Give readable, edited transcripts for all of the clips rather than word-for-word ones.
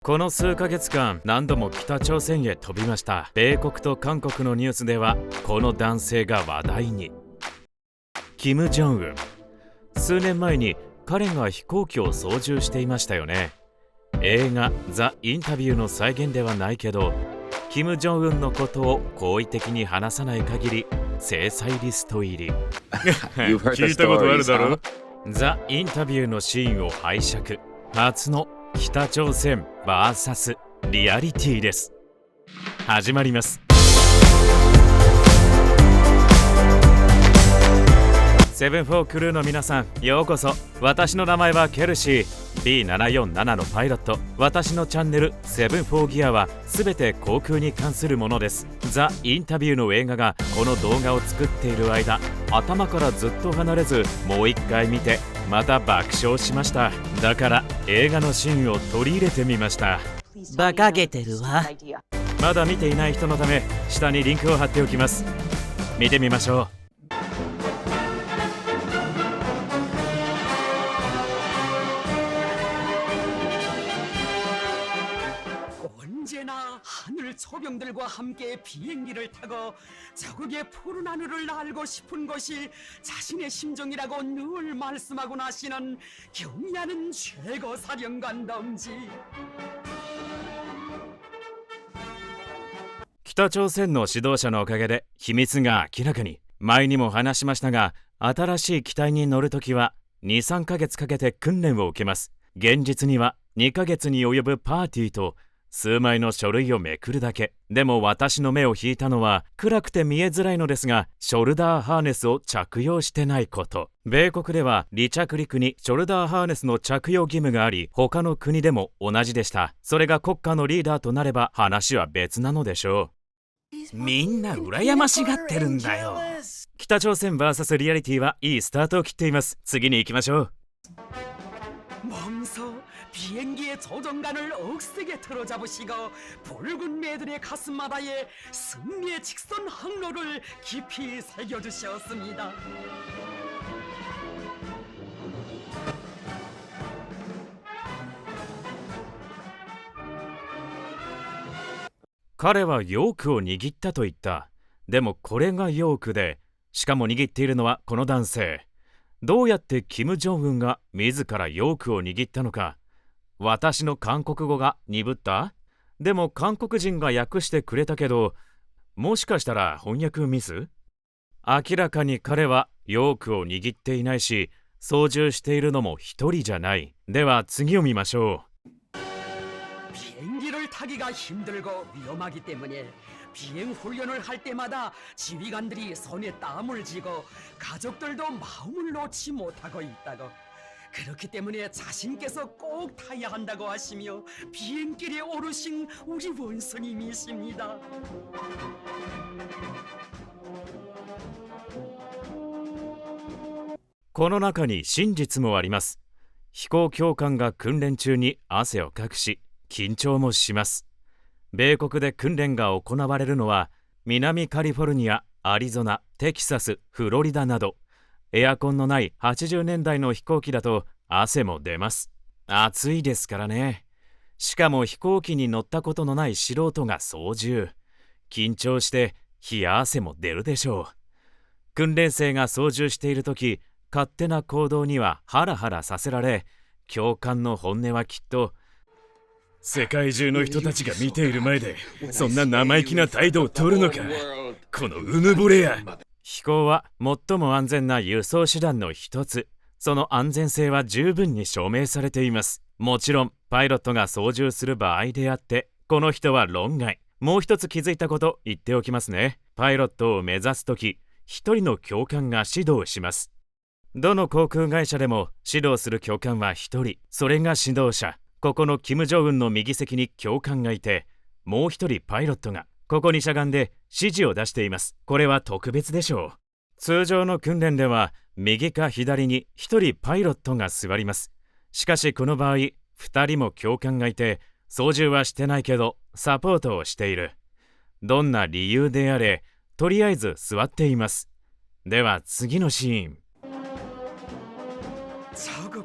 この数ヶ月間何度も北朝鮮へ飛びました。米国と韓国のニュースではこの男性が話題に。キム・ジョンウン、数年前に彼が飛行機を操縦していましたよね。映画ザ・インタビューの再現ではないけど、キム・ジョンウンのことを好意的に話さない限り制裁リスト入り。聞いたことあるだろ。ザ・インタビューのシーンを拝借。初の北朝鮮 VS リアリティです。始まります。セブンフォークルーの皆さん、ようこそ。私の名前はケルシー B747 のパイロット。私のチャンネルセブンフォーギアは全て航空に関するものです。ザ・インタビューの映画がこの動画を作っている間、頭からずっと離れずもう一回見てまた爆笑しました。だから映画のシーンを取り入れてみました。馬鹿げてるわ。まだ見ていない人のため下にリンクを貼っておきます。見てみましょう。초병들과 함께 비행기를 타고 자국의 푸른 하늘을 날고 싶은 것이 자신의 심정이라고 늘 말씀하고 나시는 경의하는 최고 사령관 동지。北朝鮮の指導者のおかげで秘密が明らかに。前にも話しましたが、新しい機体に乗るときは 2,3 ヶ月かけて訓練を受けます。現実には2ヶ月に及ぶパーティーと数枚の書類をめくるだけ。でも私の目を引いたのは、暗くて見えづらいのですが、ショルダーハーネスを着用してないこと。米国では離着陸にショルダーハーネスの着用義務があり、他の国でも同じでした。それが国家のリーダーとなれば話は別なのでしょう。みんな羨ましがってるんだよ。北朝鮮 VS リアリティはいいスタートを切っています。次に行きましょう。비행기의 조종관을 억세게 틀어잡으시고 붉은 매들의 가슴마다에 승리의 직선 항로를 깊이 새겨주셨습니다.彼はヨークを握ったと言った。でもこれがヨークで、しかも握っているのはこの男性。どうやってキム・ジョンウンが自らヨークを握ったのか。私の韓国語が鈍った？でも韓国人が訳してくれたけど、もしかしたら翻訳ミス？明らかに彼はヨークを握っていないし、操縦しているのも一人じゃない。では次を見ましょう。비행기를 타기가 힘들고 위험하기 때문에 비행 훈련을 할 때마다 지휘관들이 손에 땀을 쥐고 가족들도 마음을 놓지 못하고 있다고. 그렇기 때문에 자신께서 꼭 타야 한다고 하시며 비행길에 오르신 우리 원수님이십니다. この中に真実もあります。飛行教官が訓練中に汗をかくし、緊張もします。米国で訓練が行われるのは、南カリフォルニア、アリゾナ、テキサス、フロリダなど、エアコンのない80年代の飛行機だと汗も出ます。暑いですからね。しかも飛行機に乗ったことのない素人が操縦。緊張して冷や汗も出るでしょう。訓練生が操縦しているとき、勝手な行動にはハラハラさせられ、教官の本音はきっと、世界中の人たちが見ている前で、そんな生意気な態度を取るのか。このうぬぼれや。飛行は最も安全な輸送手段の一つ。その安全性は十分に証明されています。もちろんパイロットが操縦する場合であって、この人は論外。もう一つ気づいたこと言っておきますね。パイロットを目指すとき、一人の教官が指導します。どの航空会社でも指導する教官は一人。それが指導者。ここのキム・ジョンウンの右席に教官がいて、もう一人パイロットがここにしゃがんで指示を出しています。これは特別でしょう。通常の訓練では右か左に一人パイロットが座ります。しかしこの場合、二人も教官がいて、操縦はしてないけどサポートをしている。どんな理由であれ、とりあえず座っています。では次のシーン。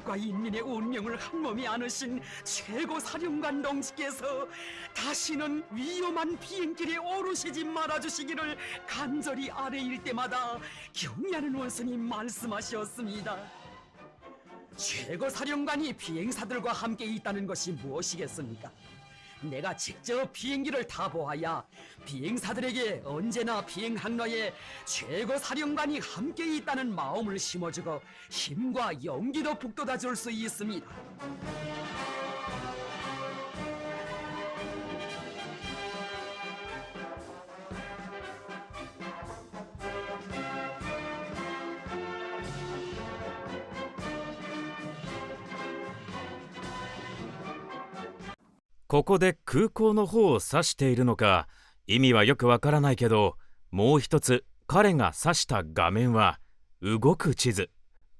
민족과 인민의 운명을 한몸에 안으신 최고 사령관 동지께서 다시는 위험한 비행길에 오르시지 말아주시기를 간절히 아뢰일 때마다 경의하는 원선이 말씀하셨습니다. 최고 사령관이 비행사들과 함께 있다는 것이 무엇이겠습니까? 내가 직접 비행기를 타보아야 비행사들에게 언제나 비행 항로에 최고 사령관이 함께 있다는 마음을 심어주고 힘과 용기도 북돋아 줄 수 있습니다.ここで空港の方を指しているのか意味はよくわからないけど、もう一つ彼が指した画面は動く地図。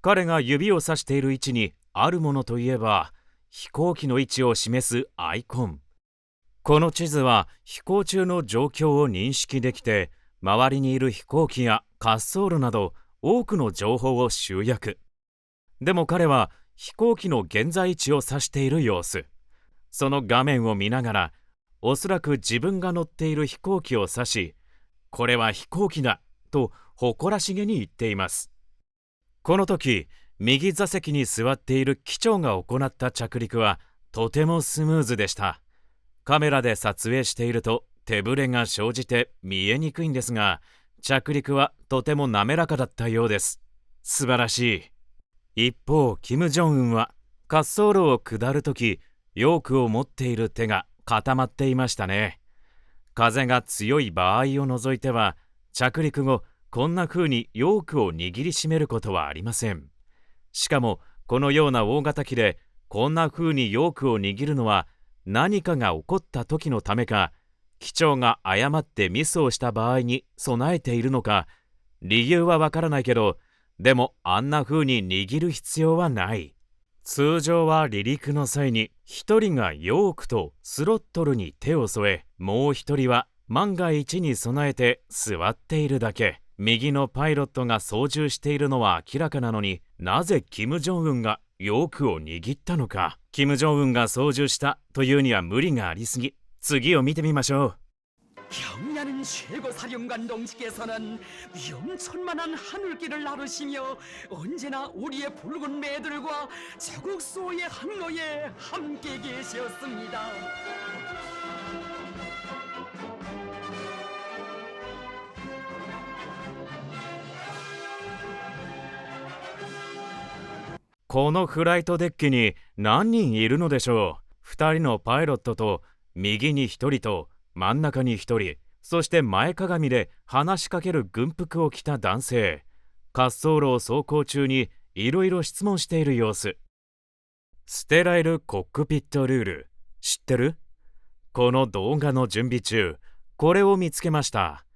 彼が指を指している位置にあるものといえば飛行機の位置を示すアイコン。この地図は飛行中の状況を認識できて、周りにいる飛行機や滑走路など多くの情報を集約。でも彼は飛行機の現在位置を指している様子。その画面を見ながら、おそらく自分が乗っている飛行機を指し、これは飛行機だと誇らしげに言っています。この時、右座席に座っている機長が行った着陸はとてもスムーズでした。カメラで撮影していると手ぶれが生じて見えにくいんですが、着陸はとても滑らかだったようです。素晴らしい。一方、キム・ジョンウンは滑走路を下るとき、ヨークを持っている手が固まっていましたね。風が強い場合を除いては、着陸後、こんな風にヨークを握りしめることはありません。しかも、このような大型機で、こんな風にヨークを握るのは、何かが起こった時のためか、機長が誤ってミスをした場合に備えているのか、理由はわからないけど、でもあんな風に握る必要はない。通常は離陸の際に一人がヨークとスロットルに手を添え、もう一人は万が一に備えて座っているだけ。右のパイロットが操縦しているのは明らかなのに、なぜキム・ジョンウンがヨークを握ったのか。キム・ジョンウンが操縦したというには無理がありすぎ。次を見てみましょう。 경의하는 최고 사령관 동지께서는 위험천만한 하늘길을 나르시며 언제나 우리의 붉은 매들과 자국 수호의 항로에 함께 계셨습니다.このフライトデッキに何人いるのでしょう。2人のパイロットと右に1人と真ん中に1人、そして前かがみで話しかける軍服を着た男性。滑走路を走行中にいろいろ質問している様子。ステライルコックピットルール、知ってる？この動画の準備中、これを見つけました。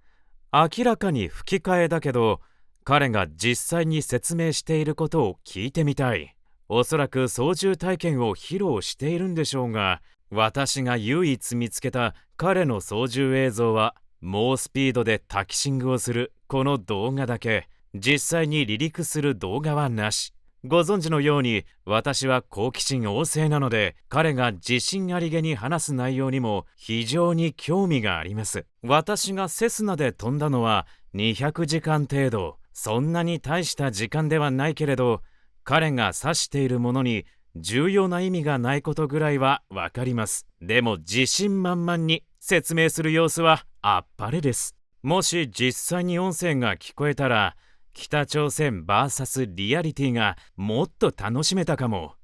明らかに吹き替えだけど、彼が実際に説明していることを聞いてみたい。おそらく操縦体験を披露しているんでしょうが、私が唯一見つけた彼の操縦映像は、猛スピードでタキシングをするこの動画だけ。実際に離陸する動画はなし。ご存知のように、私は好奇心旺盛なので、彼が自信ありげに話す内容にも非常に興味があります。私がセスナで飛んだのは200時間程度。そんなに大した時間ではないけれど、彼が指しているものに重要な意味がないことぐらいはわかります。でも自信満々に説明する様子はあっぱれです。もし実際に音声が聞こえたら、北朝鮮 VS リアリティがもっと楽しめたかも。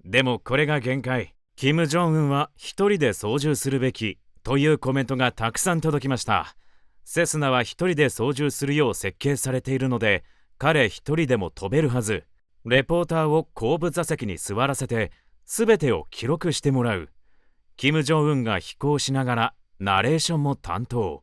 でもこれが限界。キム・ジョンウンは一人で操縦するべきというコメントがたくさん届きました。セスナは一人で操縦するよう設計されているので、彼一人でも飛べるはず。レポーターを後部座席に座らせて、すべてを記録してもらう。キム・ジョンウンが飛行しながらナレーションも担当。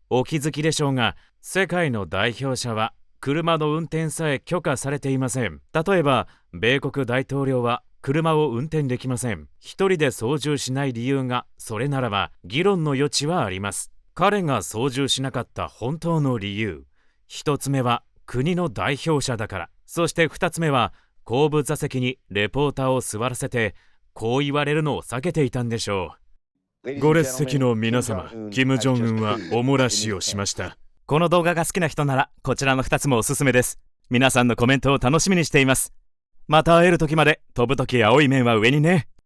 お気づきでしょうが、世界の代表者は車の運転さえ許可されていません。例えば、米国大統領は車を運転できません。一人で操縦しない理由がそれならば、議論の余地はあります。彼が操縦しなかった本当の理由。一つ目は国の代表者だから。そして二つ目は後部座席にレポーターを座らせて、こう言われるのを避けていたんでしょう。ご列席の皆様、キム・ジョンウンはおもらしをしました。この動画が好きな人なら、こちらの2つもおすすめです。皆さんのコメントを楽しみにしています。また会える時まで、飛ぶ時青い面は上にね。